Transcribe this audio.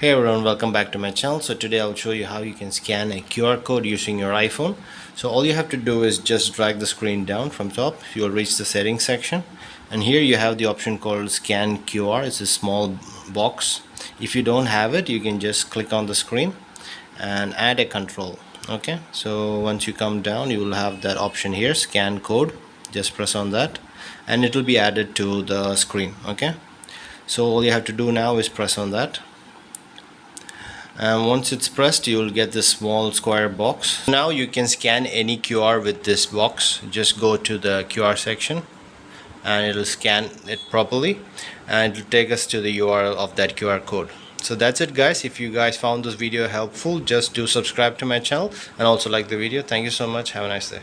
Hey everyone, welcome back to my channel. So today I'll show you how you can scan a QR code using your iPhone. So all you have to do is just drag the screen down from top. You'll reach the settings section, and here you have the option called scan QR. It's a small box. If you don't have it, you can just click on the screen and add a control. Okay, so once you come down, you will have that option here, scan code. Just press on that and it will be added to the screen. Okay, so all you have to do now is press on that, and once it's pressed you will get this small square box. Now you can scan any QR with this box. Just go to the QR section and it'll scan it properly and it'll take us to the URL of that QR code. So that's it guys. If you guys found this video helpful, just do subscribe to my channel and also like the video. Thank you so much. Have a nice day.